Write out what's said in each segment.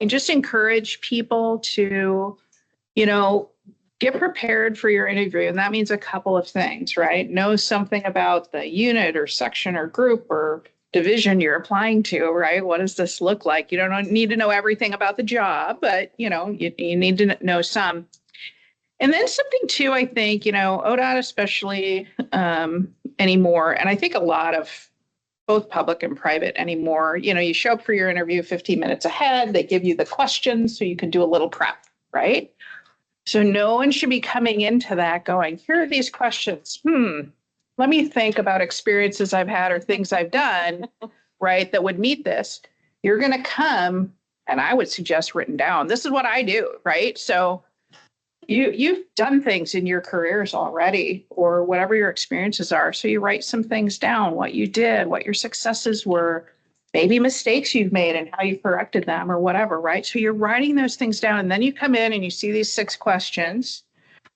and just encourage people to, get prepared for your interview. And that means a couple of things, right? Know something about the unit or section or group or division you're applying to, right? What does this look like? You don't need to know everything about the job, but, you need to know some. And then something too, I think, ODOT especially anymore, and I think a lot of both public and private anymore, you show up for your interview 15 minutes ahead, they give you the questions so you can do a little prep, right? So no one should be coming into that going, here are these questions. Let me think about experiences I've had or things I've done, right, that would meet this. You're going to come, and I would suggest written down. This is what I do, right? So you've done things in your careers already or whatever your experiences are. So you write some things down, what you did, what your successes were, maybe mistakes you've made and how you corrected them or whatever, right? So you're writing those things down and then you come in and you see these 6 questions,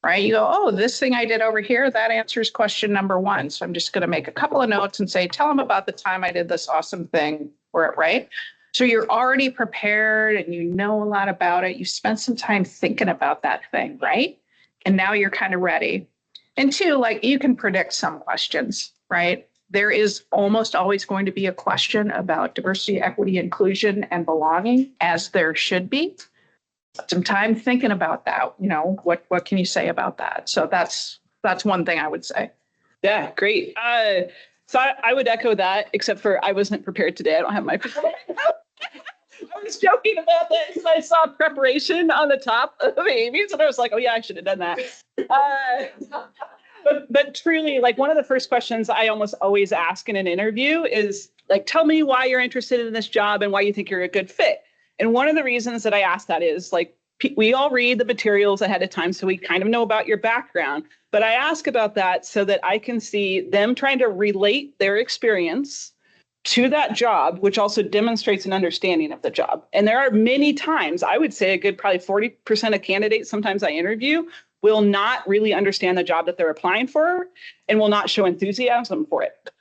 right? You go, oh, this thing I did over here, that answers question number 1. So I'm just going to make a couple of notes and say, tell them about the time I did this awesome thing, right? So you're already prepared and you know a lot about it. You spent some time thinking about that thing, right? And now you're kind of ready. And 2, you can predict some questions, right? There is almost always going to be a question about diversity, equity, inclusion, and belonging, as there should be. Some time thinking about that. What can you say about that? So that's one thing I would say. Yeah, great. So I would echo that, except for I wasn't prepared today. I don't have my. I was joking about this. I saw preparation on the top of Amy's, and I was like, oh yeah, I should have done that. But truly, one of the first questions I almost always ask in an interview is tell me why you're interested in this job and why you think you're a good fit. And one of the reasons that I ask that is we all read the materials ahead of time, so we kind of know about your background. But I ask about that so that I can see them trying to relate their experience to that job, which also demonstrates an understanding of the job. And there are many times, I would say a good probably 40% of candidates sometimes I interview will not really understand the job that they're applying for and will not show enthusiasm for it.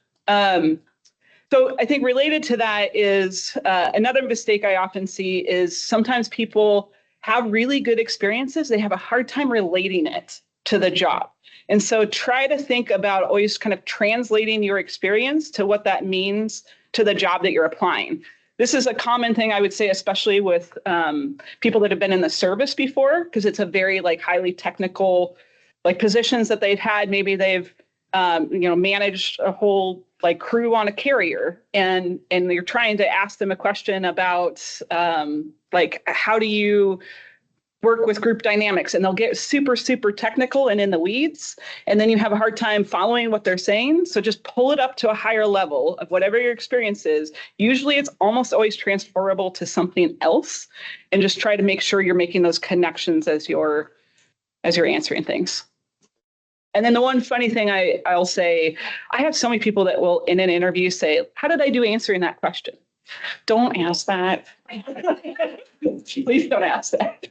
So I think related to that is another mistake I often see is sometimes people have really good experiences. They have a hard time relating it to the job. And so try to think about always kind of translating your experience to what that means to the job that you're applying. This is a common thing I would say, especially with people that have been in the service before, because it's a very highly technical positions that they've had. Maybe they've managed a whole crew on a carrier, and you're trying to ask them a question about how do you work with group dynamics, and they'll get super, super technical and in the weeds. And then you have a hard time following what they're saying. So just pull it up to a higher level of whatever your experience is. Usually it's almost always transferable to something else, and just try to make sure you're making those connections as you're answering things. And then the one funny thing I'll say, I have so many people that will in an interview say, how did I do answering that question? Don't ask that. Please don't ask that.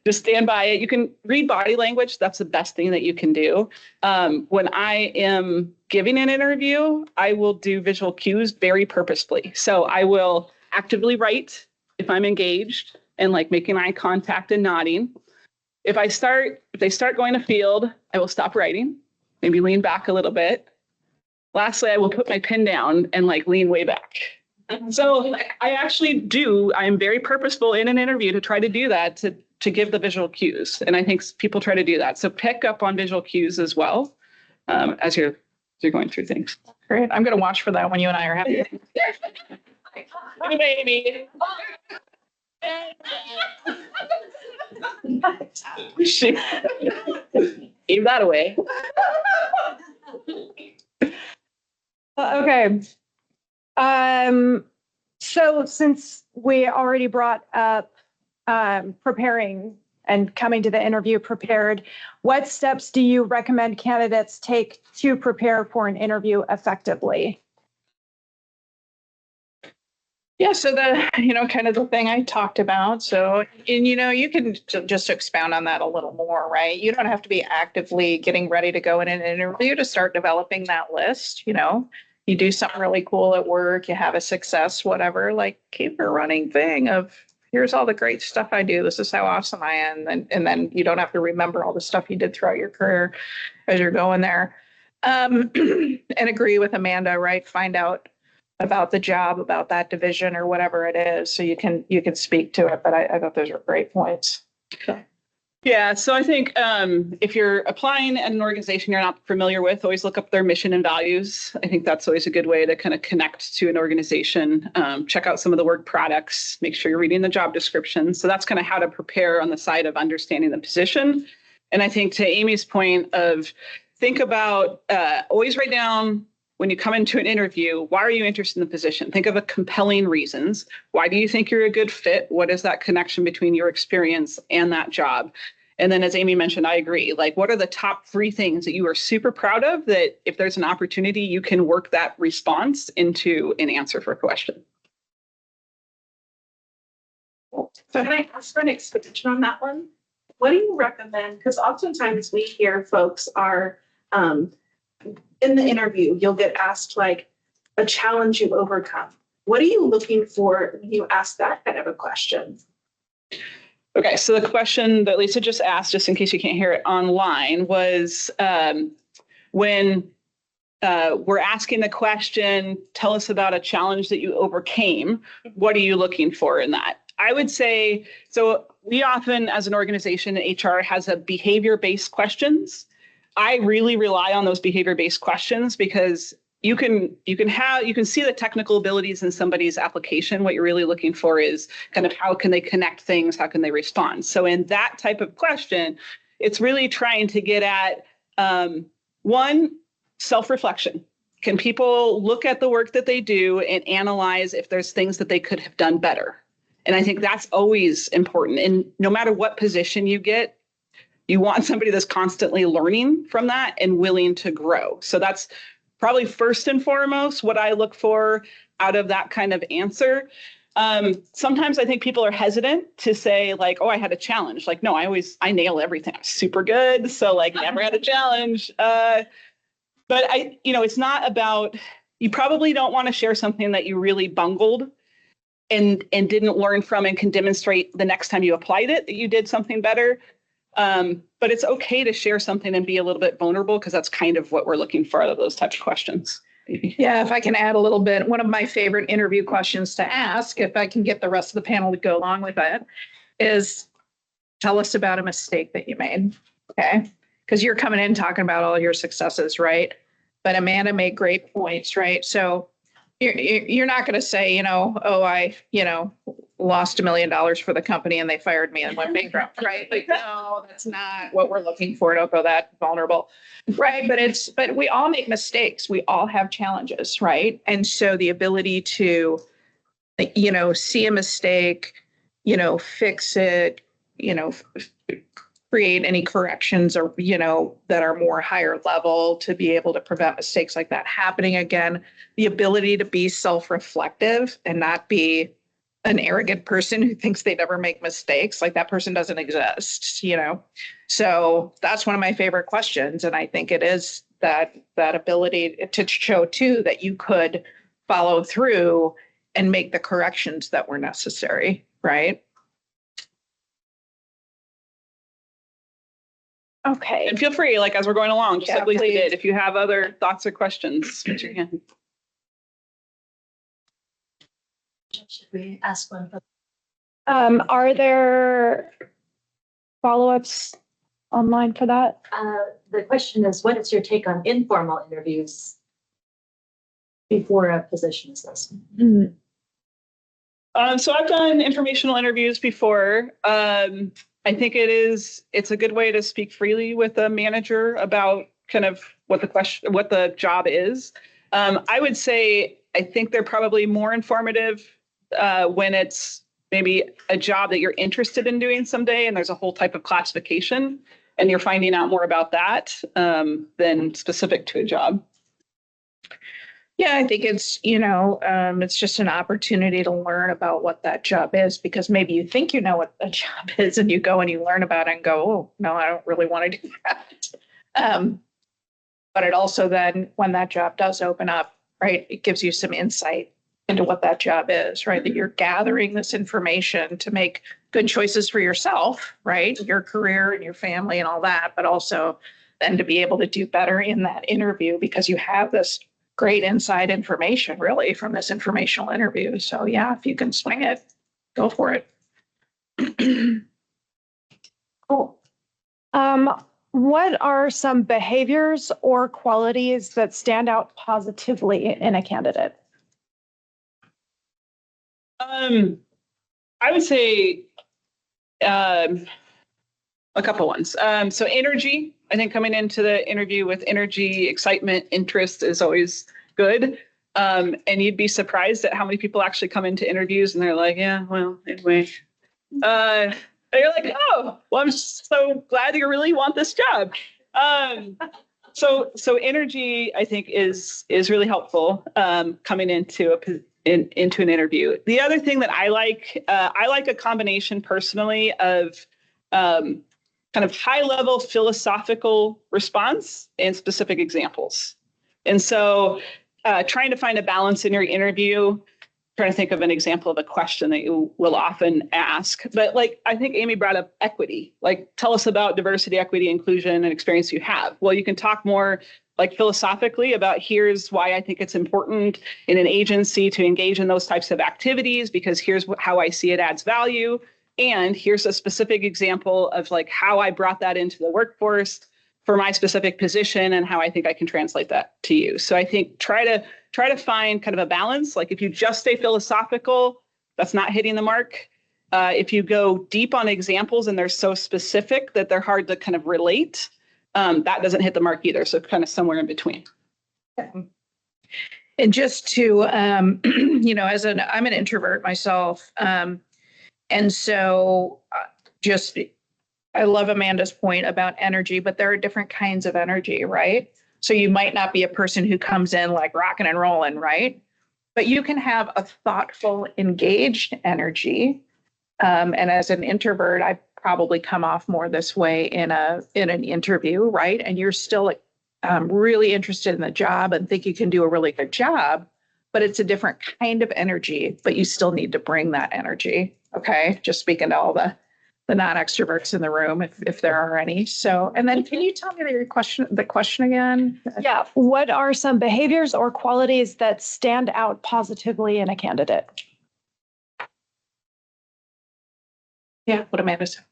Just stand by it. You can read body language. That's the best thing that you can do. When I am giving an interview, I will do visual cues very purposefully. So I will actively write if I'm engaged and making eye contact and nodding. If they start going to field, I will stop writing, maybe lean back a little bit. Lastly, I will put my pen down and lean way back. So I actually I'm very purposeful in an interview to try to do that, to give the visual cues. And I think people try to do that. So pick up on visual cues as well as you're going through things. Great. I'm going to watch for that when you and I are happy. Hey, baby. Gave that away. Okay. So since we already brought up preparing and coming to the interview prepared, what steps do you recommend candidates take to prepare for an interview effectively? Yeah, so kind of the thing I talked about. So, and you can just expound on that a little more, right? You don't have to be actively getting ready to go in an interview to start developing that list. You do something really cool at work, you have a success, whatever, keep a running thing of, here's all the great stuff I do. This is how awesome I am. And then you don't have to remember all the stuff you did throughout your career as you're going there. And agree with Amanda, right? Find out about the job, about that division or whatever it is, so you can speak to it. But I thought those were great points. So. Yeah, so I think if you're applying at an organization you're not familiar with, always look up their mission and values. I think that's always a good way to kind of connect to an organization. Check out some of the work products, make sure you're reading the job description. So that's kind of how to prepare on the side of understanding the position. And I think to Amy's point of think about, always write down when you come into an interview, why are you interested in the position? Think of a compelling reasons. Why do you think you're a good fit? What is that connection between your experience and that job? And then as Amy mentioned, I agree. Like, what are the top 3 things that you are super proud of that if there's an opportunity, you can work that response into an answer for a question? So can I ask for an expansion on that one? What do you recommend? Because oftentimes we hear folks are in the interview, you'll get asked like a challenge you've overcome. What are you looking for when you ask that kind of a question? Okay, so the question that Lisa just asked, just in case you can't hear it online, was when we're asking the question, tell us about a challenge that you overcame. What are you looking for in that? I would say, so we often, as an organization, HR has a behavior-based questions. I really rely on those behavior-based questions because you can see the technical abilities in somebody's application. What you're really looking for is kind of how can they connect things, how can they respond. So in that type of question, it's really trying to get at one, self-reflection. Can people look at the work that they do and analyze if there's things that they could have done better? And I think that's always important. And no matter what position you get, you want somebody that's constantly learning from that and willing to grow. So that's probably first and foremost what I look for out of that kind of answer. Sometimes I think people are hesitant to say like, oh, I had a challenge. Like, no, I nail everything. I'm super good. So like never had a challenge. But it's not about, you probably don't want to share something that you really bungled and didn't learn from and can demonstrate the next time you applied it that you did something better. But it's okay to share something and be a little bit vulnerable because that's kind of what we're looking for out of those types of questions. Yeah, if I can add a little bit, one of my favorite interview questions to ask, if I can get the rest of the panel to go along with it, is tell us about a mistake that you made. Okay. Because you're coming in talking about all your successes, right? But Amanda made great points, right? So you're not going to say, oh, I, lost $1 million for the company and they fired me and went bankrupt, right? Like, no, that's not what we're looking for. Don't go that vulnerable, right? But we all make mistakes. We all have challenges, right? And so the ability to, see a mistake, fix it, create any corrections or, that are more higher level to be able to prevent mistakes like that happening again. The ability to be self-reflective and not be an arrogant person who thinks they never make mistakes, like that person doesn't exist, So that's one of my favorite questions. And I think it is that ability to show too that you could follow through and make the corrections that were necessary, right? Okay. And feel free, like as we're going along, just Yeah, like Lisa please. did, if you have other thoughts or questions, raise your hand. Should we ask one? Are there follow-ups online for that? The question is, what is your take on informal interviews before a position assessment? So I've done informational interviews before. I think it's a good way to speak freely with a manager about kind of what the job is. I would say, I think they're probably more informative when it's maybe a job that you're interested in doing someday and there's a whole type of classification and you're finding out more about that than specific to a job. Yeah, I think it's, it's just an opportunity to learn about what that job is, because maybe you think you know what a job is and you go and you learn about it and go, oh, no, I don't really want to do that. But it also then, when that job does open up, right, it gives you some insight into what that job is, right? That you're gathering this information to make good choices for yourself, right? Your career and your family and all that, but also then to be able to do better in that interview because you have this great inside information really from this informational interview. So yeah, if you can swing it, go for it. Cool. What are some behaviors or qualities that stand out positively in a candidate? I would say a couple ones. So energy, I think coming into the interview with energy, excitement, interest is always good. And you'd be surprised at how many people actually come into interviews and they're like, yeah, well, anyway. And you're like, oh, well, I'm so glad you really want this job. So energy, I think, is really helpful coming into into an interview. The other thing that I like a combination personally of kind of high level philosophical response and specific examples. And so trying to find a balance in your interview, trying to think of an example of a question that you will often ask. But like, I think Amy brought up equity. Like, tell us about diversity, equity, inclusion, and experience you have. Well, you can talk more like philosophically about here's why I think it's important in an agency to engage in those types of activities, because here's how I see it adds value. And here's a specific example of like how I brought that into the workforce for my specific position and how I think I can translate that to you. So I think try to find kind of a balance. Like if you just stay philosophical, that's not hitting the mark. If you go deep on examples and they're so specific that they're hard to kind of relate, that doesn't hit the mark either. So kind of somewhere in between. And just to, I'm an introvert myself. And so I love Amanda's point about energy, but there are different kinds of energy, right? So you might not be a person who comes in like rocking and rolling, right? But you can have a thoughtful, engaged energy. And as an introvert, I probably come off more this way in an interview, right? And you're still really interested in the job and think you can do a really good job, but it's a different kind of energy, but you still need to bring that energy. Okay. Just speaking to all the non-extroverts in the room, if there are any. So, and then can you tell me the question again? Yeah. What are some behaviors or qualities that stand out positively in a candidate? Yeah. What Amanda said.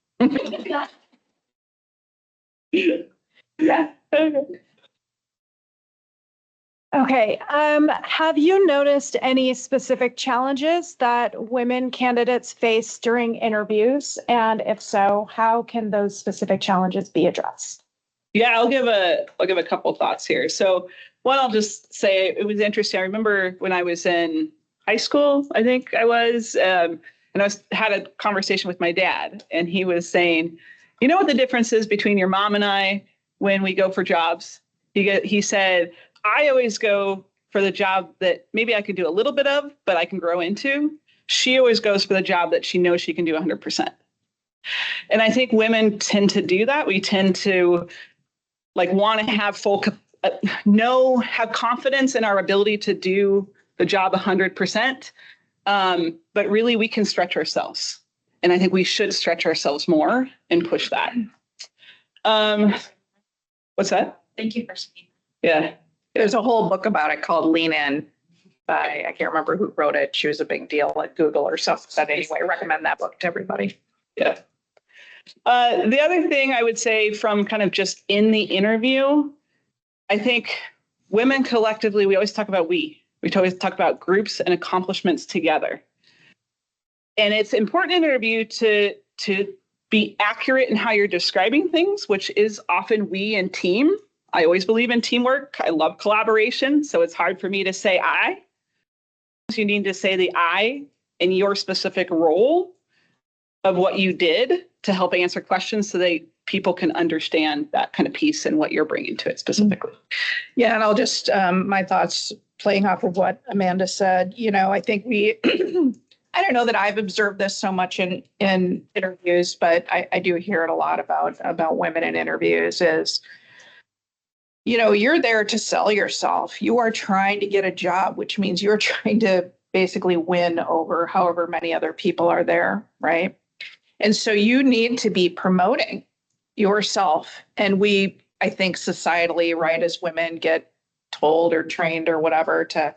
Yeah. Okay. Have you noticed any specific challenges that women candidates face during interviews? And if so, how can those specific challenges be addressed? Yeah, I'll give a couple thoughts here. So one, I'll just say it was interesting. I remember when I was in high school, I think I was, and had a conversation with my dad, and he was saying, you know what the difference is between your mom and I when we go for jobs? He said, I always go for the job that maybe I could do a little bit of, but I can grow into. She always goes for the job that she knows she can do 100%. And I think women tend to do that. We tend to like want to have have confidence in our ability to do the job 100%. But really we can stretch ourselves. And I think we should stretch ourselves more and push that. What's that? Thank you for speaking. Yeah. There's a whole book about it called Lean In by, I can't remember who wrote it. She was a big deal at Google or something. But anyway, I recommend that book to everybody. Yeah. The other thing I would say from kind of just in the interview, I think women collectively, we always talk about we always talk about groups and accomplishments together. And it's important in an interview to be accurate in how you're describing things, which is often we and team. I always believe in teamwork. I love collaboration. So it's hard for me to say I. You need to say the I in your specific role of what you did to help answer questions so that people can understand that kind of piece and what you're bringing to it specifically. Yeah. And I'll just, my thoughts playing off of what Amanda said, I think I don't know that I've observed this so much in interviews, but I do hear it a lot about women in interviews is, you're there to sell yourself. You are trying to get a job, which means you're trying to basically win over however many other people are there, right? And so you need to be promoting yourself. And we, I think societally, right, as women get told or trained or whatever to,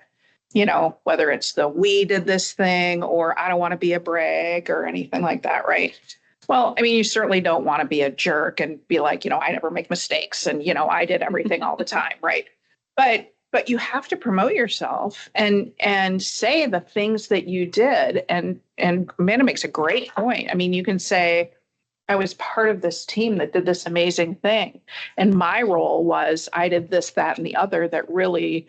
whether it's we did this thing or I don't want to be a brag or anything like that, right? Well, I mean, you certainly don't want to be a jerk and be like, I never make mistakes and, I did everything all the time, right? But you have to promote yourself and say the things that you did. And Amanda makes a great point. I mean, you can say, I was part of this team that did this amazing thing. And my role was I did this, that, and the other that really,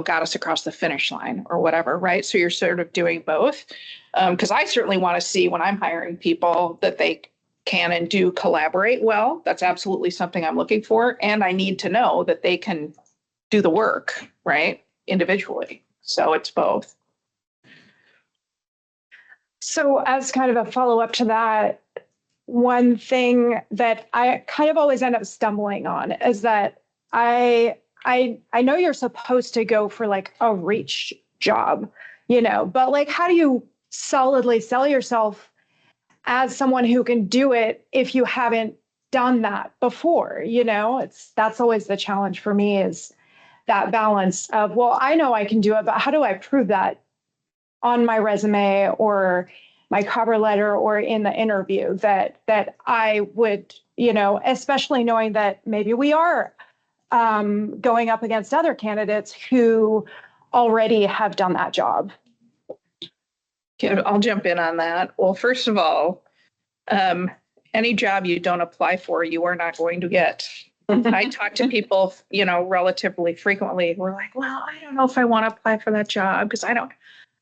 got us across the finish line or whatever, right? So you're sort of doing both. Because I certainly want to see when I'm hiring people that they can and do collaborate well. That's absolutely something I'm looking for. And I need to know that they can do the work, right? Individually. So it's both. So as kind of a follow-up to that, one thing that I kind of always end up stumbling on is that I know you're supposed to go for like a reach job, but like, how do you solidly sell yourself as someone who can do it if you haven't done that before? That's always the challenge for me, is that balance of, well, I know I can do it, but how do I prove that on my resume or my cover letter or in the interview that I would, especially knowing that maybe we are going up against other candidates who already have done that job. I'll jump in on that. Well, first of all, any job you don't apply for, you are not going to get. I talk to people, relatively frequently. We're like, well, I don't know if I want to apply for that job because I'm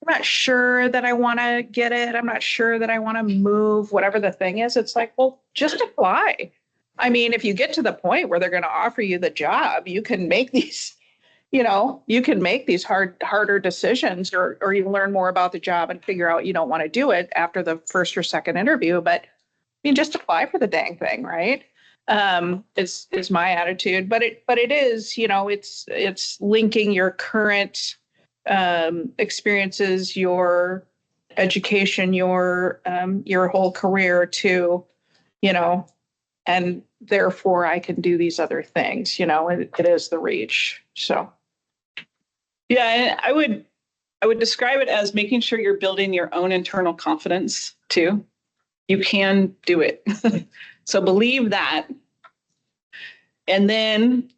not sure that I want to get it. I'm not sure that I want to move, whatever the thing is. It's like, well, just apply. I mean, if you get to the point where they're going to offer you the job, you can make these, harder decisions, or you learn more about the job and figure out you don't want to do it after the first or second interview. But I mean, just apply for the dang thing, right? Is my attitude. But it is, it's linking your current experiences, your education, your whole career to, and therefore I can do these other things, it is the reach. So. Yeah, and I would describe it as making sure you're building your own internal confidence too. You can do it. So believe that, and then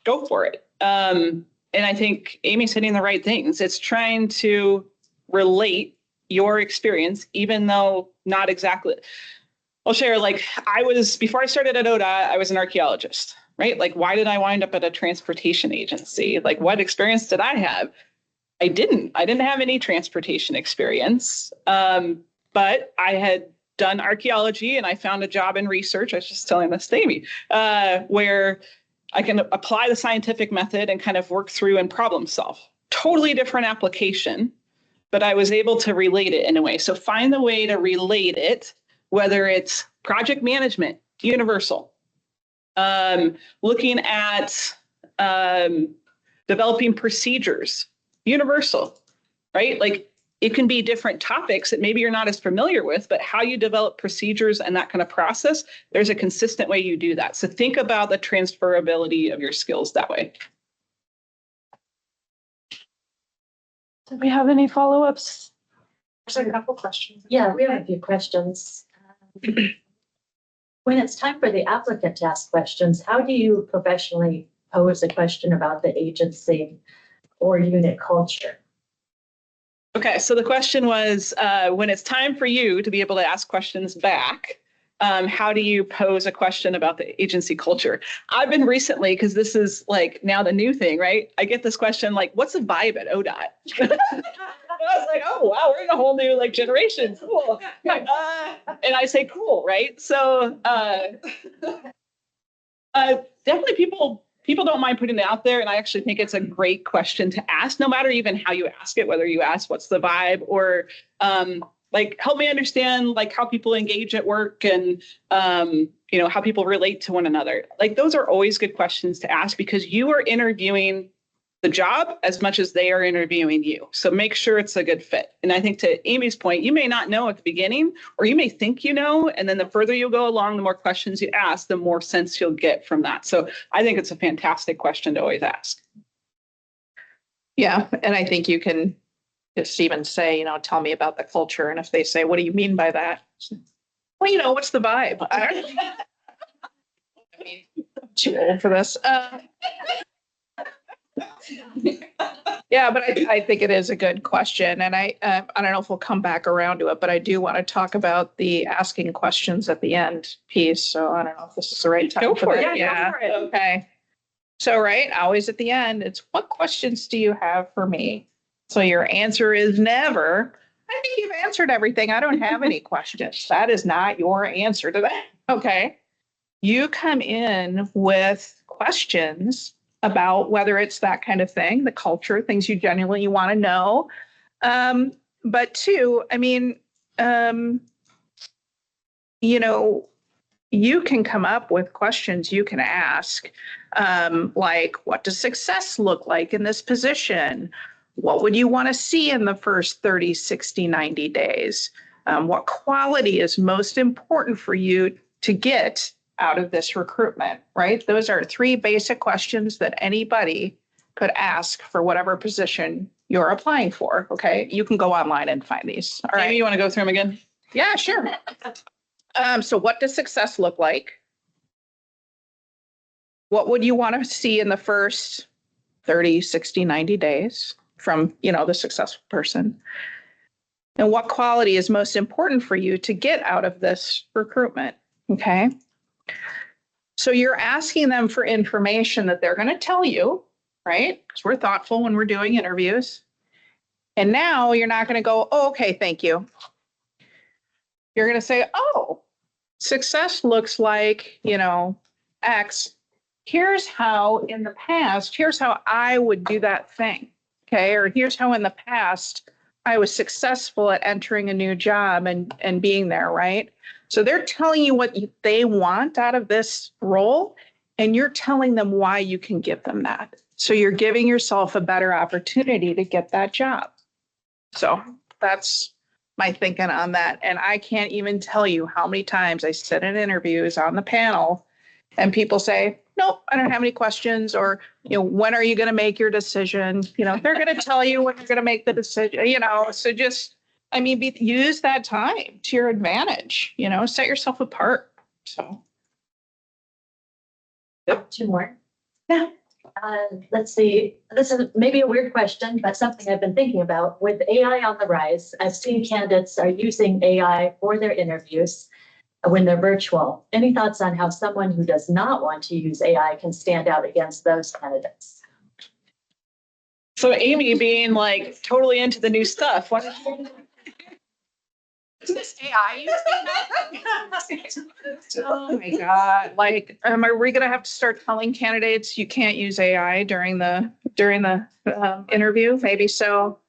go for it. And I think Amy's hitting the right things. It's trying to relate your experience, even though not exactly. I'll share, before I started at ODOT, I was an archaeologist, right? Like, why did I wind up at a transportation agency? Like, what experience did I have? I didn't have any transportation experience, but I had done archaeology and I found a job in research. I was just telling this to Amy, where I can apply the scientific method and kind of work through and problem solve. Totally different application, but I was able to relate it in a way. So find the way to relate it, whether it's project management, universal, looking at developing procedures, universal, right? Like, it can be different topics that maybe you're not as familiar with, but how you develop procedures and that kind of process, there's a consistent way you do that. So think about the transferability of your skills that way. Do we have any follow-ups? There's a couple questions. Yeah, we have a few questions. When it's time for the applicant to ask questions, how do you professionally pose a question about the agency or unit culture? Okay, so the question was, when it's time for you to be able to ask questions back, how do you pose a question about the agency culture? I've been recently, because this is like now the new thing, right? I get this question like, what's the vibe at ODOT? I was like, oh, wow, we're in a whole new generation. Cool. And I say, cool, right? So definitely people don't mind putting it out there. And I actually think it's a great question to ask, no matter even how you ask it, whether you ask what's the vibe or help me understand how people engage at work and how people relate to one another. Those are always good questions to ask because you are interviewing the job as much as they are interviewing you. So make sure it's a good fit. And I think to Amy's point, you may not know at the beginning, or you may think you know, and then the further you go along, the more questions you ask, the more sense you'll get from that. So I think it's a fantastic question to always ask. Yeah, and I think you can just even say, tell me about the culture. And if they say, what do you mean by that? Well, what's the vibe? I don't know. I mean, I'm too old for this. Yeah, but I think it is a good question. And I don't know if we'll come back around to it, but I do want to talk about the asking questions at the end piece. So I don't know if this is the right time. Go for it. that. Yeah, go for it. Okay. So, right, always at the end, it's what questions do you have for me? So your answer is never. I think you've answered everything. I don't have any questions. That is not your answer to that. Okay. You come in with questions about whether it's that kind of thing, the culture, things you genuinely want to know. But two, I mean, you can come up with questions you can ask, like, what does success look like in this position? What would you want to see in the first 30, 60, 90 days? What quality is most important for you to get out of this recruitment, right? Those are three basic questions that anybody could ask for whatever position you're applying for, okay? You can go online and find these. All right. Amy, you want to go through them again? Yeah, sure. So what does success look like? What would you want to see in the first 30, 60, 90 days from, the successful person? And what quality is most important for you to get out of this recruitment? Okay. So you're asking them for information that they're going to tell you, right? Because we're thoughtful when we're doing interviews. And now you're not going to go, oh, okay, thank you. You're going to say, oh, success looks like, X. Here's how in the past, here's how I would do that thing. Okay. Or here's how in the past I was successful at entering a new job and being there, right? So they're telling you what they want out of this role, and you're telling them why you can give them that. So you're giving yourself a better opportunity to get that job. So that's my thinking on that. And I can't even tell you how many times I sit in interviews on the panel and people say, nope, I don't have any questions, or, when are you going to make your decision? They're going to tell you when you're going to make the decision, so just, use that time to your advantage, set yourself apart. So. Yep. Two more. Yeah. Let's see. This is maybe a weird question, but something I've been thinking about. With AI on the rise, I've seen candidates are using AI for their interviews when they're virtual. Any thoughts on how someone who does not want to use AI can stand out against those candidates? So Amy being like totally into the new stuff. Is this AI Oh my God. Like, are we going to have to start telling candidates you can't use AI during the interview? Maybe so.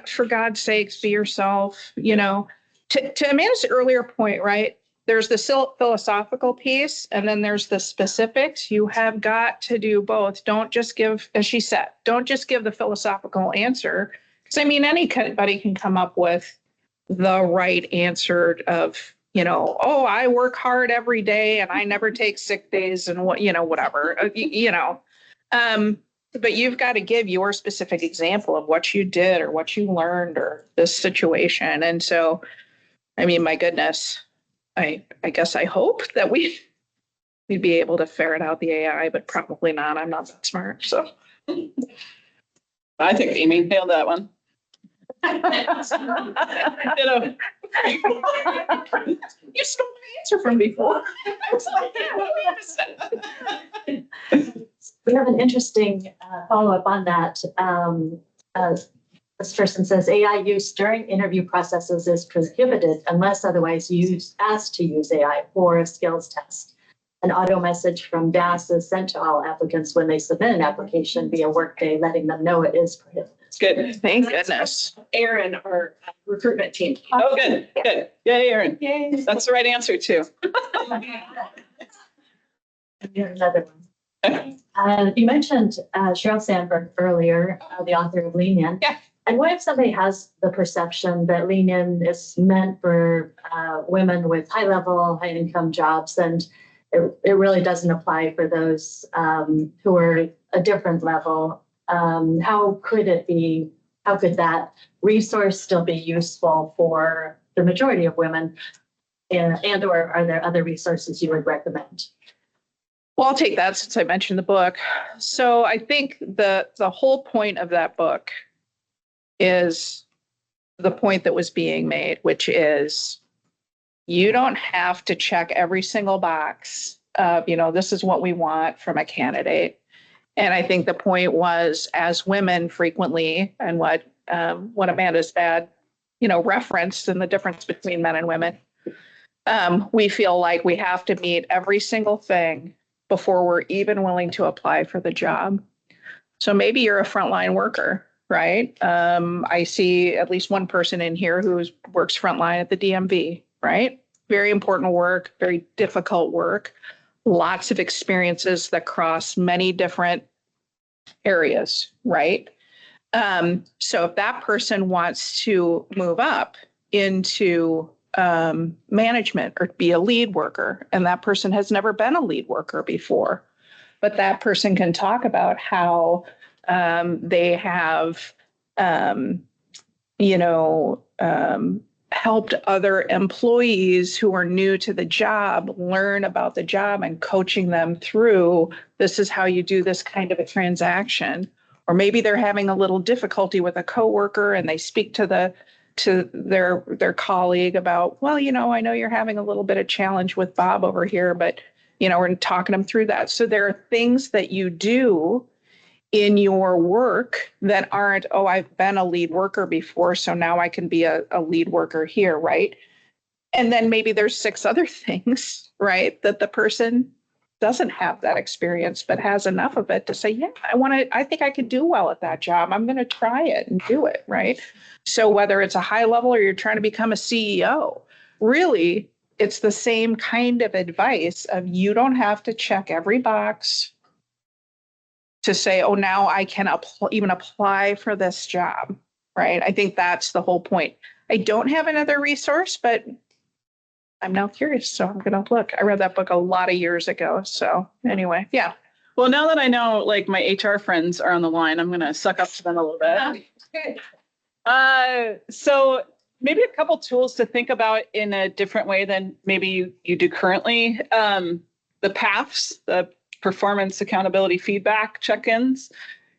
For God's sakes, be yourself, To Amanda's earlier point, right? There's the philosophical piece, and then there's the specifics. You have got to do both. Don't just give, as she said, don't just give the philosophical answer. Because anybody can come up with the right answer of, oh, I work hard every day and I never take sick days and whatever, but you've got to give your specific example of what you did or what you learned or this situation. And so, my goodness, I guess I hope that we'd be able to ferret out the AI, but probably not. I'm not that smart. So I think Amy nailed that one. You stole my answer from before. I was like, We have an interesting follow-up on that. This person says AI use during interview processes is prohibited unless otherwise asked to use AI for a skills test. An auto message from DAS is sent to all applicants when they submit an application via Workday, letting them know it is prohibited. Good. Thank goodness. Aaron, our recruitment team. Oh, good. Good. Yay, Aaron. Yay. That's the right answer too. Here's another one. You mentioned Sheryl Sandberg earlier, the author of Lean In. Yeah. And what if somebody has the perception that Lean In is meant for women with high level, high income jobs, and it really doesn't apply for those who are a different level? How could it be? How could that resource still be useful for the majority of women? And or are there other resources you would recommend? Well, I'll take that since I mentioned the book. So I think the whole point of that book is the point that was being made, which is you don't have to check every single box of, this is what we want from a candidate. And I think the point was, as women frequently, and what Amanda's had, referenced in the difference between men and women, we feel like we have to meet every single thing before we're even willing to apply for the job. So maybe you're a frontline worker, right? I see at least one person in here who works frontline at the DMV, right? Very important work, very difficult work, lots of experiences that cross many different areas, right? So if that person wants to move up into management or be a lead worker, and that person has never been a lead worker before, but that person can talk about how they have, helped employees who are new to the job learn about the job and coaching them through, this is how you do this kind of a transaction. Or maybe they're having a little difficulty with a coworker and they speak to their colleague about, well, I know you're having a little bit of challenge with Bob over here, but, we're talking them through that. So there are things that you do in your work that aren't, oh, I've been a lead worker before, so now I can be a lead worker here, right? And then maybe there's 6 other things, right, that the person doesn't have that experience, but has enough of it to say, yeah, I think I could do well at that job. I'm going to try it and do it, right? So whether it's a high level or you're trying to become a CEO, really, it's the same kind of advice of you don't have to check every box to say, oh, now I can even apply for this job, right? I think that's the whole point. I don't have another resource, but I'm now curious, so I'm going to look. I read that book a lot of years ago. So anyway, yeah. Well, now that I know, like, my HR friends are on the line, I'm going to suck up to them a little bit. So maybe a couple tools to think about in a different way than maybe you do currently. The PAFs, the performance accountability feedback check-ins,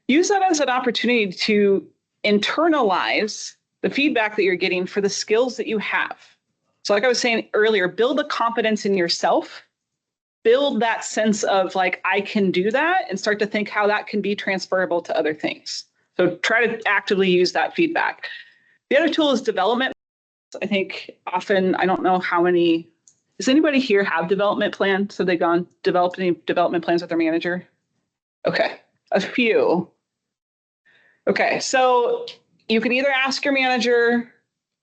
use that as an opportunity to internalize the feedback that you're getting for the skills that you have. So like I was saying earlier, build the confidence in yourself, build that sense of like, I can do that, and start to think how that can be transferable to other things. So try to actively use that feedback. The other tool is development. I think often, I don't know how many, does anybody here have development plans? Have they developed any development plans with their manager? Okay, a few. Okay, so you can either ask your manager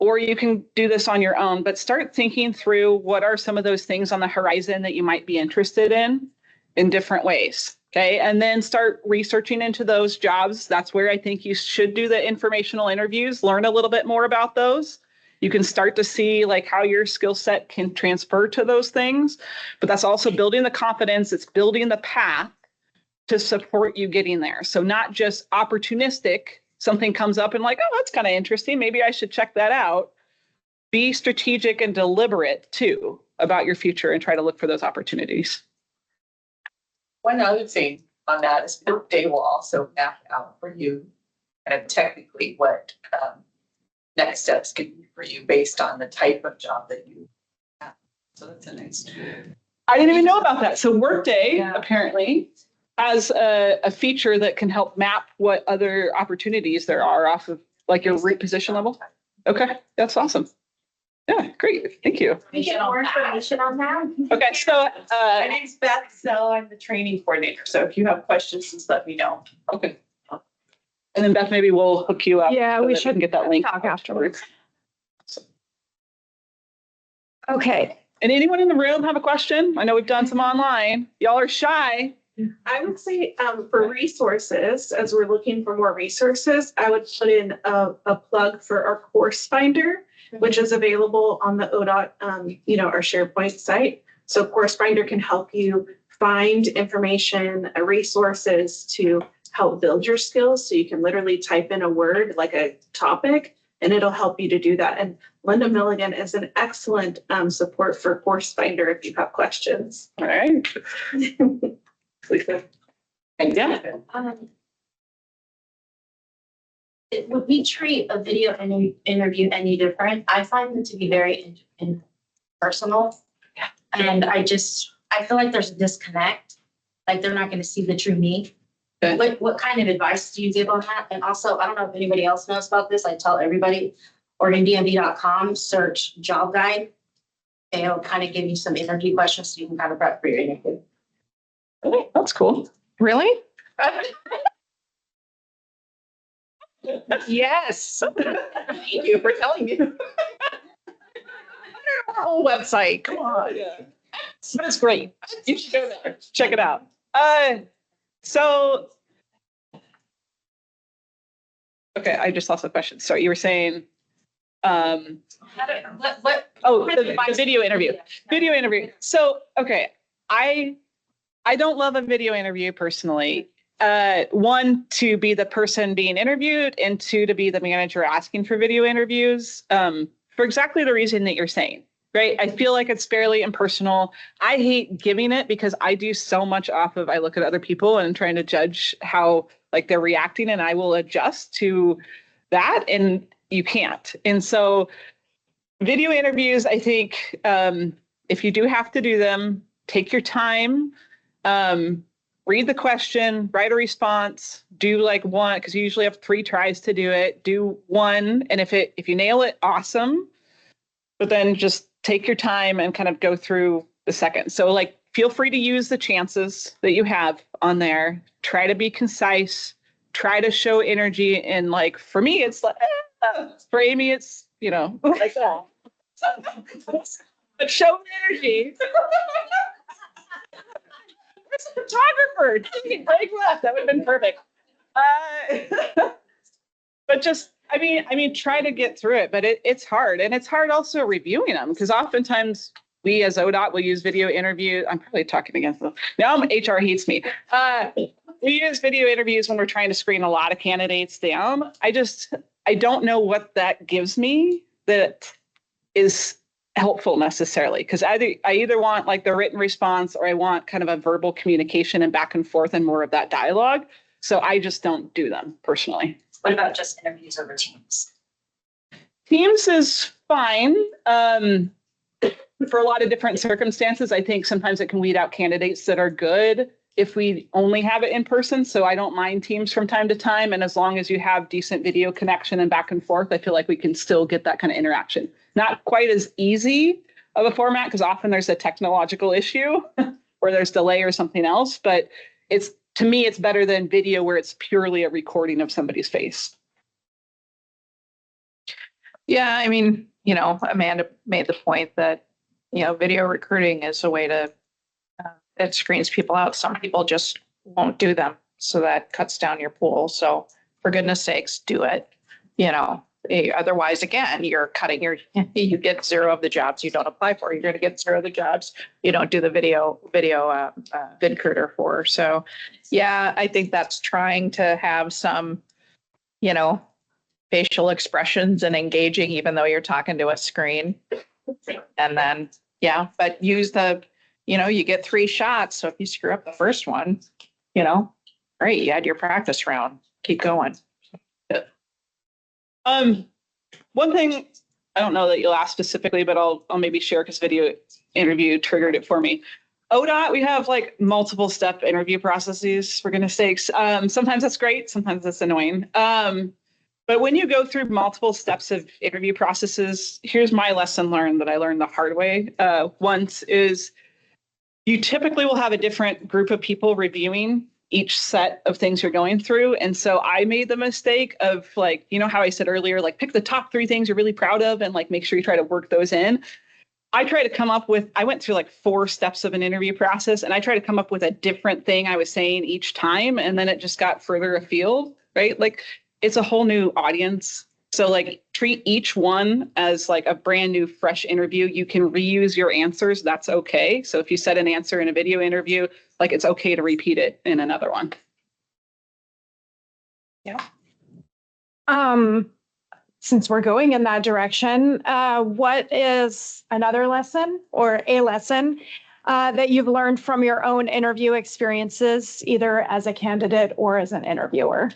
or you can do this on your own, but start thinking through what are some of those things on the horizon that you might be interested in different ways. Okay, and then start researching into those jobs. That's where I think you should do the informational interviews, learn a little bit more about those. You can start to see like how your skill set can transfer to those things, but that's also building the confidence. It's building the path to support you getting there. So not just opportunistic, something comes up and like, oh, that's kind of interesting. Maybe I should check that out. Be strategic and deliberate too about your future and try to look for those opportunities. One other thing on that is Workday will also map out for you kind of technically what next steps can be for you based on the type of job that you have. So that's a nice tool. I didn't even know about that. So Workday apparently has a feature that can help map what other opportunities there are off of like your position level. Okay, that's awesome. Yeah, great. Thank you. Can we get more information on that? Okay, so my name's Beth Zell. I'm the training coordinator. So if you have questions, just let me know. okay. And then Beth, maybe we'll hook you up. Yeah, so we that should can get that link talk afterwards. So, Okay. and anyone in the room have a question? I know we've done some online. Y'all are shy. I would say for resources, as we're looking for more resources, I would put in a plug for our course finder, which is available on the ODOT, our SharePoint site. So course finder can help you find information, resources to help build your skills. So you can literally type in a word like a topic and it'll help you to do that. And Linda Milligan is an excellent support for course finder if you have questions. All right. Lisa. Yeah. Would we treat a video interview any different? I find them to be very personal. Yeah. And I feel like there's a disconnect. Like they're not going to see the true me. Okay. What kind of advice do you give on that? And also, I don't know if anybody else knows about this. I tell everybody, OregonDMV.com, search job guide. It'll kind of give you some interview questions so you can kind of prep for your interview. Okay, that's cool. Really? Yes. Thank you for telling me. Our whole website. Come on. Yeah. But it's great. You should go there. Check it out. So, okay, I just lost the question. Sorry, you were saying, the video interview. Video interview. So, okay, I don't love a video interview personally. One, to be the person being interviewed, and two, to be the manager asking for video interviews, for exactly the reason that you're saying. Right. I feel like it's fairly impersonal. I hate giving it because I do so much off of, I look at other people and trying to judge how like they're reacting, and I will adjust to that, and you can't. And so video interviews, I think, if you do have to do them, take your time, read the question, write a response, do like one, because you usually have 3 tries to do it, do one. And if you nail it, awesome. But then just take your time and kind of go through the second. So like, feel free to use the chances that you have on there. Try to be concise, try to show energy. And like, for me, it's like, for Amy, it's, like that. But show energy. Where's the photographer? Break left. That would have been perfect. But just, I mean, try to get through it, but it's hard. And it's hard also reviewing them, because oftentimes we as ODOT will use video interviews. I'm probably talking against them. Now HR hates me. We use video interviews when we're trying to screen a lot of candidates down. I don't know what that gives me that is helpful necessarily, because I either want like the written response, or I want kind of a verbal communication and back and forth and more of that dialogue. So I just don't do them personally. What about just interviews over Teams? Teams is fine. For a lot of different circumstances, I think sometimes it can weed out candidates that are good if we only have it in person. So I don't mind Teams from time to time. And as long as you have decent video connection and back and forth, I feel like we can still get that kind of interaction. Not quite as easy of a format, because often there's a technological issue where there's delay or something else. But to me, it's better than video where it's purely a recording of somebody's face. Yeah, I mean, Amanda made the point that, video recruiting is a way to, it screens people out. Some people just won't do them. So that cuts down your pool. So for goodness sakes, do it. Otherwise, again, you're cutting you get 0 of the jobs you don't apply for. You're going to get 0 of the jobs you don't do the video recruiter for. So yeah, I think that's trying to have some, facial expressions and engaging, even though you're talking to a screen. And then, yeah, but use you get 3 shots. So if you screw up the first one, great, you had your practice round, keep going. One thing, I don't know that you'll ask specifically, but I'll maybe share, because video interview triggered it for me. ODOT, we have like multiple step interview processes, for goodness sakes. Sometimes that's great, sometimes that's annoying. But when you go through multiple steps of interview processes, here's my lesson learned that I learned the hard way once is you typically will have a different group of people reviewing each set of things you're going through. And so I made the mistake of like, how I said earlier, like pick the top 3 things you're really proud of and like make sure you try to work those in. I try to come up with, I went through like 4 steps of an interview process, and I try to come up with a different thing I was saying each time. And then it just got further afield, right? Like it's a whole new audience. So like treat each one as like a brand new, fresh interview. You can reuse your answers. That's okay. So if you said an answer in a video interview, like it's okay to repeat it in another one. Since we're going in that direction, what is another lesson or a lesson that you've learned from your own interview experiences, either as a candidate or as an interviewer?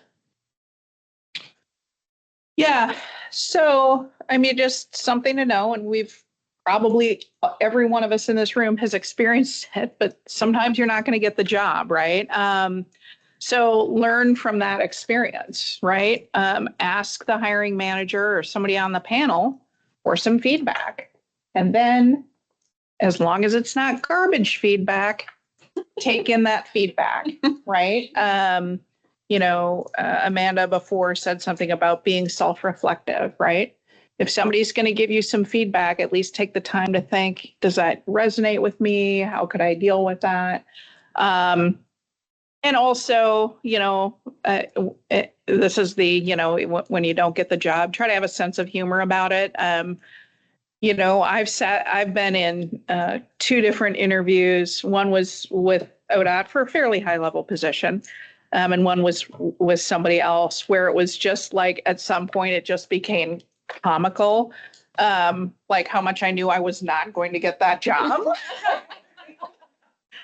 Yeah. So, I mean, just something to know. And we've probably, every one of us in this room has experienced it, but sometimes you're not going to get the job, right? So learn from that experience, right? Ask the hiring manager or somebody on the panel for some feedback. And then, as long as it's not garbage feedback, take in that feedback, right? Amanda before said something about being self-reflective, right? If somebody's going to give you some feedback, at least take the time to think, does that resonate with me? How could I deal with that? And also, this is when you don't get the job, try to have a sense of humor about it. I've been in 2 different interviews. One was with ODOT for a fairly high level position. And one was with somebody else where it was just like, at some point, it just became comical. Like how much I knew I was not going to get that job.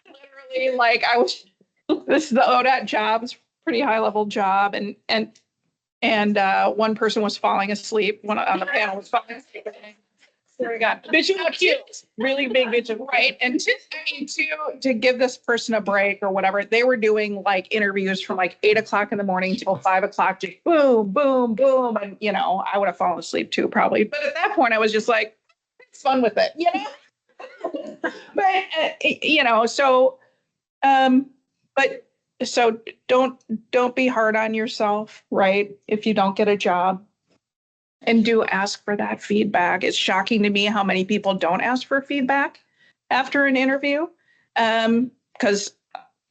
Literally, like this is the ODOT job, it's a pretty high level job. And one person was falling asleep. One on the panel was falling asleep. There we go. Visual cues, really big visual. Right. And to give this person a break or whatever, they were doing like interviews from like 8 o'clock in the morning till 5 o'clock, just boom, boom, boom. And, I would have fallen asleep too, probably. But at that point, I was just like, it's fun with it, so don't be hard on yourself, right? If you don't get a job. And do ask for that feedback. It's shocking to me how many people don't ask for feedback after an interview. Because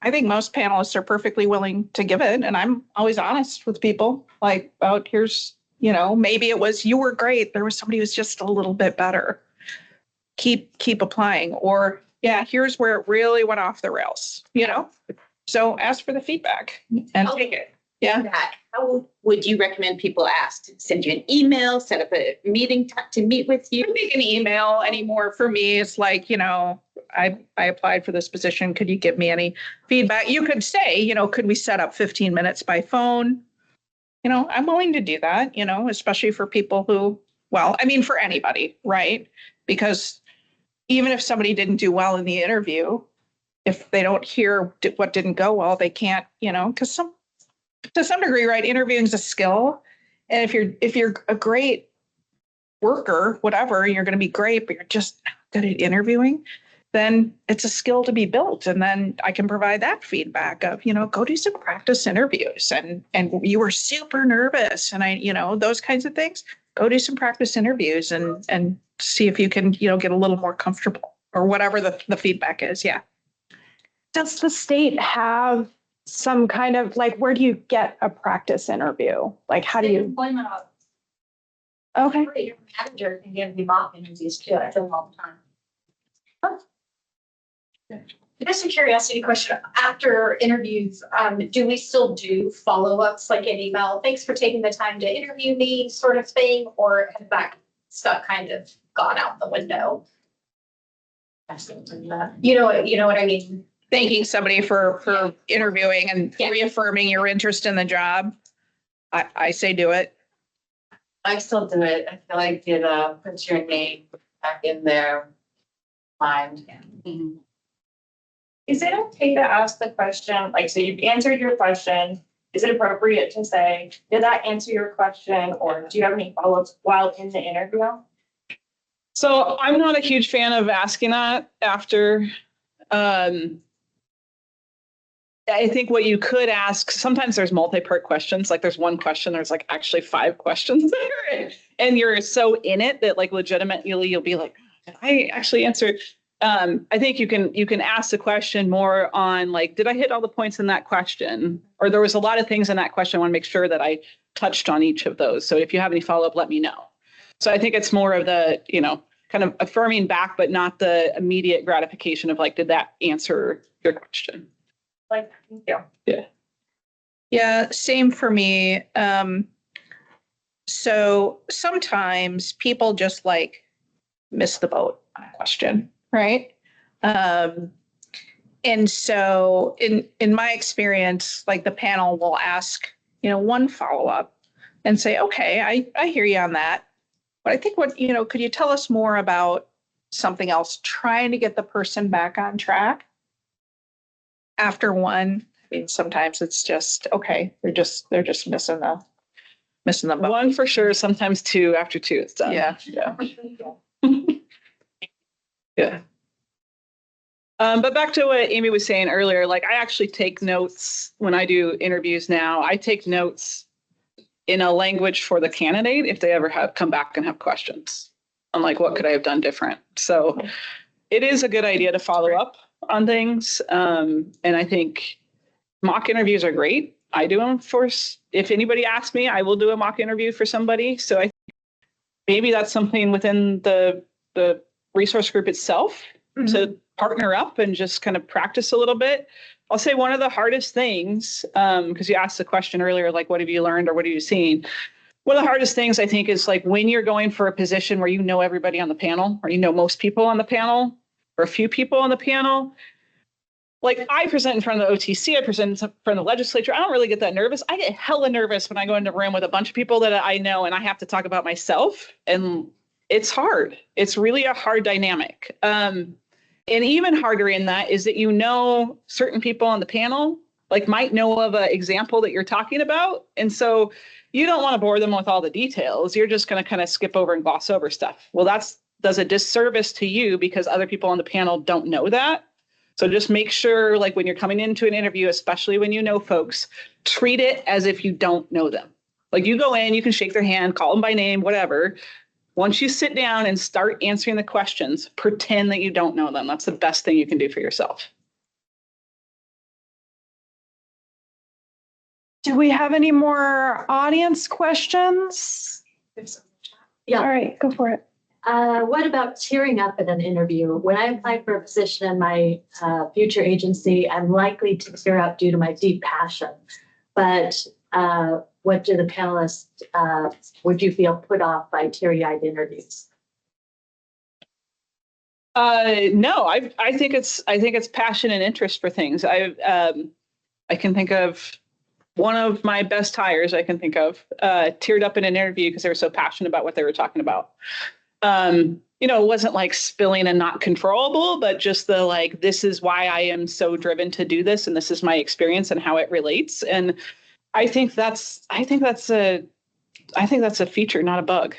I think most panelists are perfectly willing to give it. And I'm always honest with people, like, about here's, maybe it was, you were great. There was somebody who's just a little bit better. Keep applying. Or, yeah, here's where it really went off the rails, So ask for the feedback and take it. Yeah. That. How would you recommend people ask? To send you an email, set up a meeting to meet with you? I don't think an email anymore. For me, it's like, I applied for this position. Could you give me any feedback? You could say, could we set up 15 minutes by phone? I'm willing to do that, especially for people who, for anybody, right? Because even if somebody didn't do well in the interview, if they don't hear what didn't go well, they can't, because to some degree, right? Interviewing is a skill. And if you're a great worker, whatever, you're going to be great, but you're just not good at interviewing, then it's a skill to be built. And then I can provide that feedback of, go do some practice interviews and you were super nervous and those kinds of things. Go do some practice interviews and see if you can, get a little more comfortable or whatever the feedback is. Yeah. Does the state have some kind of where do you get a practice interview? Like, how do you? Employment office. Okay. Your manager can give you mock interviews too. I do them all the time. Just a curiosity question. After interviews, do we still do follow-ups like an email? Thanks for taking the time to interview me, sort of thing, or has that stuff kind of gone out the window? You know what I mean? Thanking somebody for interviewing and reaffirming your interest in the job. I say do it. I still do it. I feel like it puts your name back in their mind. Mm-hmm. Is it okay to ask the question, so you've answered your question, is it appropriate to say, did that answer your question, or do you have any follow-ups while in the interview? So I'm not a huge fan of asking that after. I think what you could ask, sometimes there's multi-part questions, like there's one question, there's actually 5 questions there, and you're so in it that legitimately you'll be like, I actually answered. I think you can ask the question more on like, did I hit all the points in that question? Or there was a lot of things in that question. I want to make sure that I touched on each of those. So if you have any follow-up, let me know. So I think it's more of the, kind of affirming back, but not the immediate gratification of like, did that answer your question? Like, thank you. Yeah. Yeah, same for me. So sometimes people just like miss the boat on a question, right? And so in my experience, like the panel will ask, one follow-up and say, okay, I hear you on that. But I think could you tell us more about something else, trying to get the person back on track after one? I mean, sometimes it's just, okay, they're just missing the boat. One for sure, sometimes two, after two, it's done. Yeah. Yeah. But back to what Amy was saying earlier, like I actually take notes when I do interviews now. I take notes in a language for the candidate if they ever come back and have questions on like, what could I have done different? So it is a good idea to follow up on things. And I think mock interviews are great. I do them if anybody asks me, I will do a mock interview for somebody. So I think maybe that's something within the resource group itself to partner up and just kind of practice a little bit. I'll say one of the hardest things, because you asked the question earlier, like, what have you learned or what have you seen? One of the hardest things I think is like when you're going for a position where you know everybody on the panel or most people on the panel or a few people on the panel. Like I present in front of the OTC, I present in front of the legislature. I don't really get that nervous. I get hella nervous when I go into a room with a bunch of people that I know and I have to talk about myself. And it's hard. It's really a hard dynamic. And even harder in that is that certain people on the panel like might know of an example that you're talking about. And so you don't want to bore them with all the details. You're just going to kind of skip over and gloss over stuff. Well, does a disservice to you because other people on the panel don't know that. So just make sure, like when you're coming into an interview, especially when you know folks, treat it as if you don't know them. Like you go in, you can shake their hand, call them by name, whatever. Once you sit down and start answering the questions, pretend that you don't know them. That's the best thing you can do for yourself. Do we have any more audience questions? Yeah. All right, go for it. What about tearing up in an interview? When I apply for a position in my future agency, I'm likely to tear up due to my deep passion. But what do the panelists, would you feel put off by teary-eyed interviews? No, I think it's passion and interest for things. I can think of one of my best hires I can think of teared up in an interview because they were so passionate about what they were talking about. It wasn't like spilling and not controllable, but just the like, this is why I am so driven to do this. And this is my experience and how it relates. And I think that's a feature, not a bug.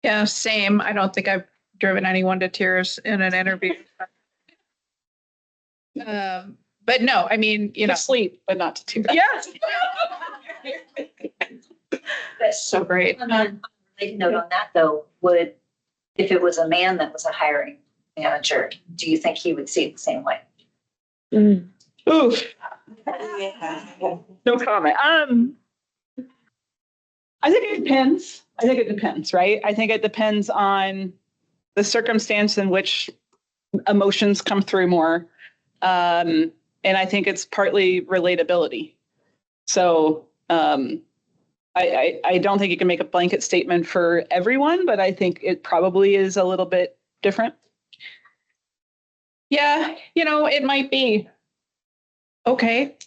Yeah, same. I don't think I've driven anyone to tears in an interview. But no, I mean, To sleep, but not to tears. Yes. That's so great. Take note on that though, if it was a man that was a hiring manager, do you think he would see it the same way? Oof. No comment. I think it depends, right? I think it depends on the circumstance in which emotions come through more. And I think it's partly relatability. So I don't think you can make a blanket statement for everyone, but I think it probably is a little bit different. Yeah, it might be. Okay,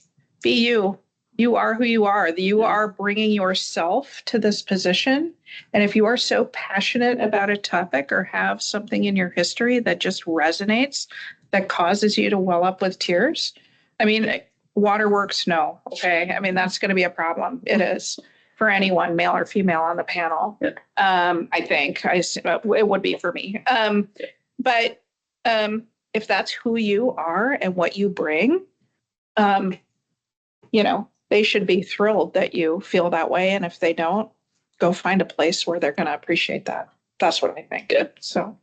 be you. You are who you are. You are bringing yourself to this position. And if you are so passionate about a topic or have something in your history that just resonates, that causes you to well up with tears, I mean, waterworks, no. Okay. I mean, that's going to be a problem. It is for anyone, male or female on the panel. Yeah. I think it would be for me. But if that's who you are and what you bring, they should be thrilled that you feel that way. And if they don't, go find a place where they're going to appreciate that. That's what I think. Yeah. So,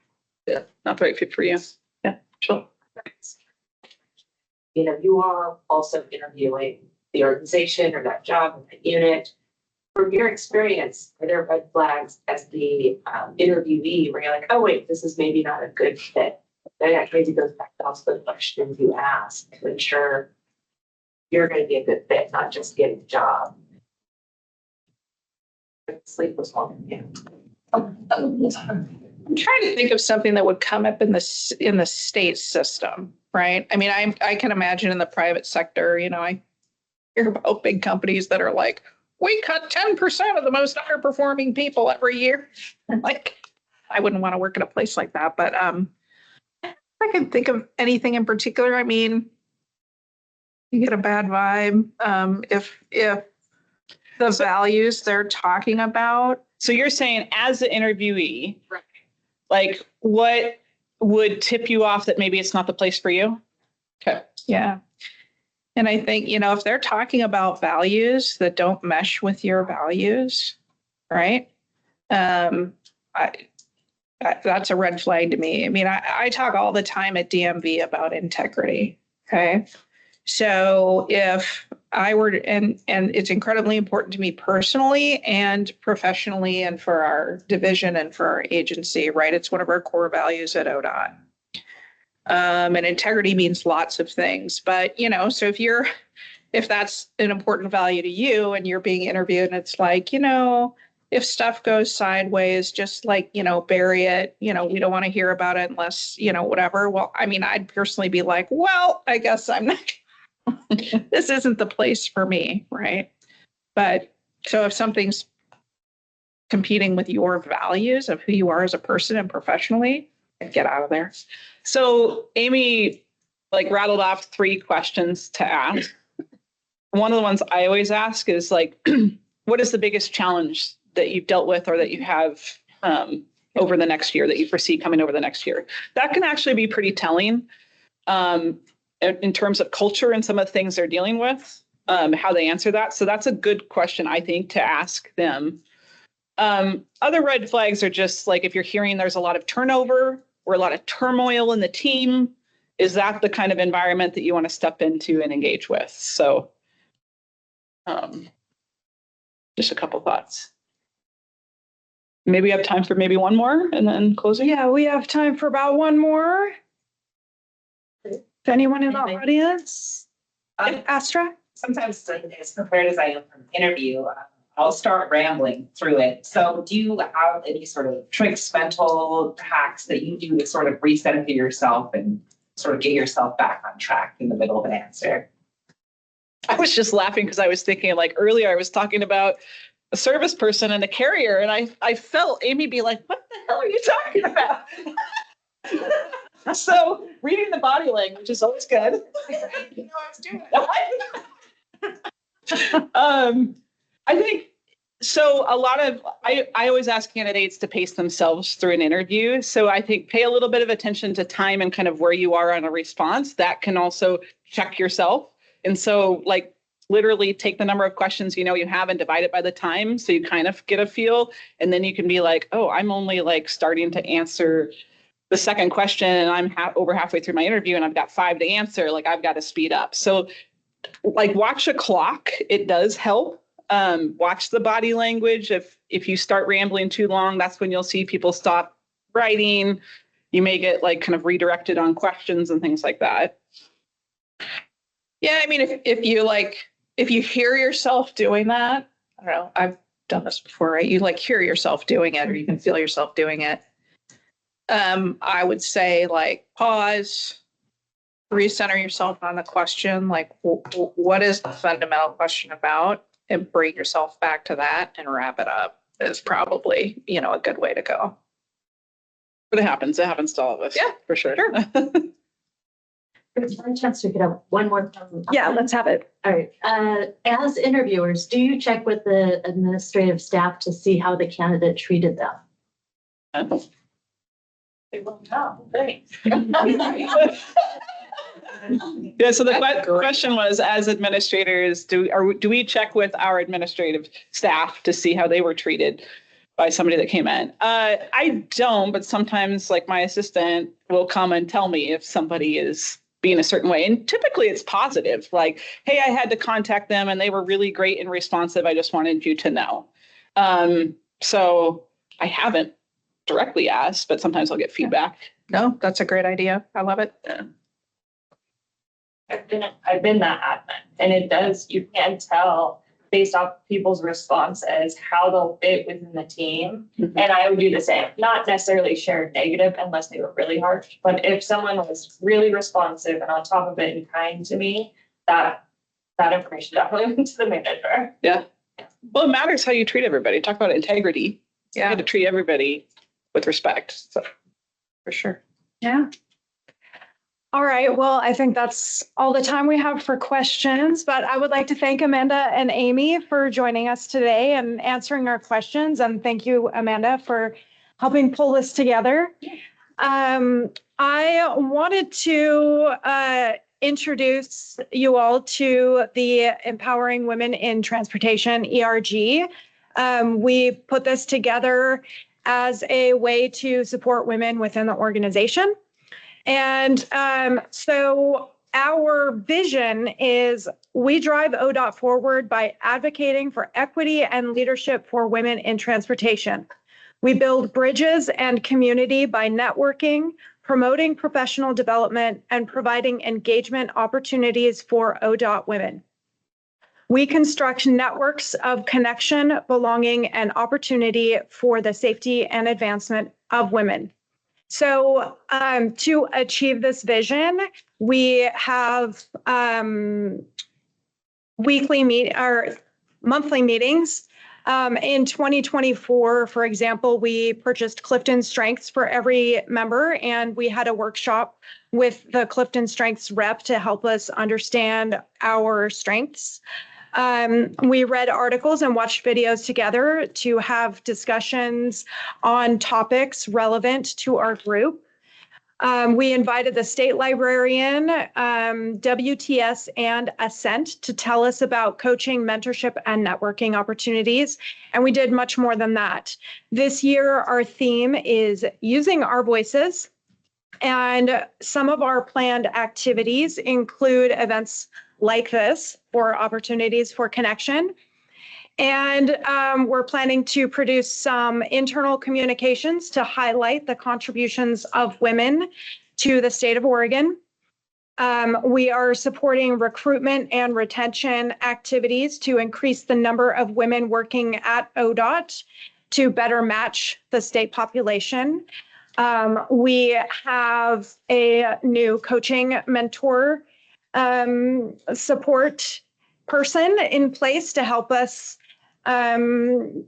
Yeah, not the right fit for you. yeah, sure. You know, you are also interviewing the organization or that job or that unit. From your experience, are there red flags as the interviewee where you're like, oh, wait, this is maybe not a good fit? That maybe goes back to also the questions you ask to ensure you're going to be a good fit, not just getting the job. Sleep was one. Yeah. I'm trying to think of something that would come up in the state system, right? I mean, I can imagine in the private sector, you know, I hear about big companies that are like, we cut 10% of the most underperforming people every year. Like, I wouldn't want to work at a place like that, but I can think of anything in particular. I mean, you get a bad vibe if the values they're talking about. So you're saying as an interviewee, like what would tip you off that maybe it's not the place for you? Okay. Yeah. And I think, you know, if they're talking about values that don't mesh with your values, right? That's a red flag to me. I mean, I talk all the time at DMV about integrity. Okay. So if I were to, and it's incredibly important to me personally and professionally and for our division and for our agency, right? It's one of our core values at ODOT. And integrity means lots of things, but you know, so if that's an important value to you and you're being interviewed and it's like, you know, if stuff goes sideways, just like, you know, bury it, you know, we don't want to hear about it unless, you know, whatever. Well, I mean, I'd personally be like, well, I guess I'm not, this isn't the place for me. Right. But so if something's competing with your values of who you are as a person and professionally, get out of there. So Amy like rattled off 3 questions to ask. One of the ones I always ask is like, what is the biggest challenge that you've dealt with or that you have over the next year that you foresee coming over the next year? That can actually be pretty telling in terms of culture and some of the things they're dealing with, how they answer that. So that's a good question, I think, to ask them. Other red flags are just like if you're hearing there's a lot of turnover or a lot of turmoil in the team, is that the kind of environment that you want to step into and engage with? So just a couple thoughts. Maybe we have time for maybe one more and then closing. Yeah, we have time for about one more. If anyone in the audience, Astra? Sometimes as prepared as I am for an interview, I'll start rambling through it. So do you have any sort of tricks, mental hacks that you do to sort of reset it to yourself and sort of get yourself back on track in the middle of an answer? I was just laughing because I was thinking like earlier I was talking about a service person and a carrier and I felt Amy be like, what the hell are you talking about? So reading the body language is always good. I didn't know I was doing it. I think so. A lot of I always ask candidates to pace themselves through an interview. So I think pay a little bit of attention to time and kind of where you are on a response. That can also check yourself. And so like literally take the number of questions you know you have and divide it by the time so you kind of get a feel. And then you can be like, oh, I'm only like starting to answer the second question and I'm over halfway through my interview and I've got 5 to answer. Like I've got to speed up. So like watch a clock. It does help. Watch the body language. If you start rambling too long, that's when you'll see people stop writing. You may get like kind of redirected on questions and things like that. Yeah, I mean, if you hear yourself doing that, I don't know, I've done this before, right? You like hear yourself doing it or you can feel yourself doing it. I would say like pause, recenter yourself on the question, like what is the fundamental question about? And bring yourself back to that and wrap it up is probably, you know, a good way to go. But it happens to all of us. Yeah, for sure. There's one chance we could have one more time. Yeah, let's have it. All right. As interviewers, do you check with the administrative staff to see how the candidate treated them? They won't know. Thanks. Yeah, so the question was, as administrators, do we check with our administrative staff to see how they were treated? by somebody that came in. I don't, but sometimes like my assistant will come and tell me if somebody is being a certain way. And typically it's positive, like, hey, I had to contact them and they were really great and responsive. I just wanted you to know. So I haven't directly asked, but sometimes I'll get feedback. No, that's a great idea. I love it. Yeah. I've been that admin, and it does, you can tell based off people's responses how they'll fit within the team. Mhm. And I would do the same, not necessarily share negative unless they were really harsh, but if someone was really responsive and on top of it and kind to me, that information definitely went to the manager. Yeah. Well, it matters how you treat everybody. Talk about integrity. You had to treat everybody with respect. So For sure. Yeah. All right. Well, I think that's all the time we have for questions, but I would like to thank Amanda and Amy for joining us today and answering our questions. And thank you, Amanda, for helping pull this together. I wanted to introduce you all to the Empowering Women in Transportation, ERG. We put this together as a way to support women within the organization. And so our vision is we drive ODOT forward by advocating for equity and leadership for women in transportation. We build bridges and community by networking, promoting professional development, and providing engagement opportunities for ODOT women. We construct networks of connection, belonging, and opportunity for the safety and advancement of women. So to achieve this vision, we have monthly meetings. In 2024, for example, we purchased Clifton Strengths for every member, and we had a workshop with the Clifton Strengths rep to help us understand our strengths. We read articles and watched videos together to have discussions on topics relevant to our group. We invited the state librarian, WTS, and Ascent to tell us about coaching, mentorship, and networking opportunities. And we did much more than that. This year, our theme is using our voices. And some of our planned activities include events like this for opportunities for connection. And we're planning to produce some internal communications to highlight the contributions of women to the state of Oregon. We are supporting recruitment and retention activities to increase the number of women working at ODOT to better match the state population. We have a new coaching mentor support person in place to help us learn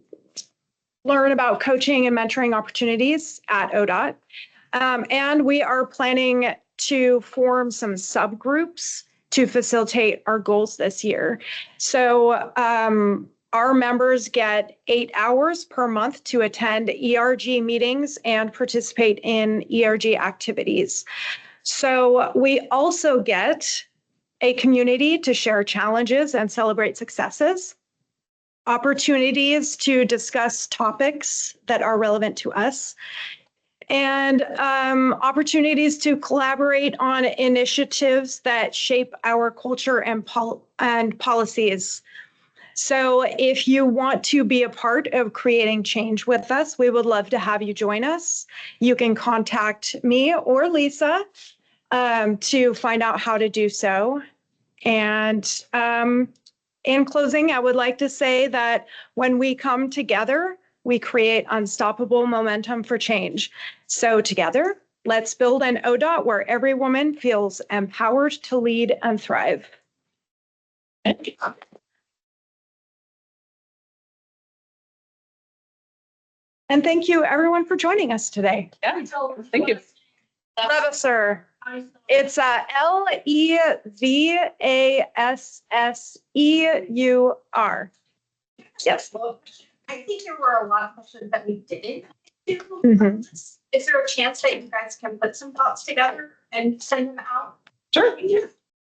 about coaching and mentoring opportunities at ODOT. And we are planning to form some subgroups to facilitate our goals this year. So our members get 8 hours per month to attend ERG meetings and participate in ERG activities. So we also get a community to share challenges and celebrate successes, opportunities to discuss topics that are relevant to us, and opportunities to collaborate on initiatives that shape our culture and policies. So if you want to be a part of creating change with us, we would love to have you join us. You can contact me or Lisa to find out how to do so. And in closing, I would like to say that when we come together, we create unstoppable momentum for change. So together, let's build an ODOT where every woman feels empowered to lead and thrive. Thank you. And thank you, everyone, for joining us today. Yeah, thank you. Levasseur. It's Levasseur. Yes. I think there were a lot of questions that we didn't do. Mhm. Is there a chance that you guys can put some thoughts together and send them out? Sure.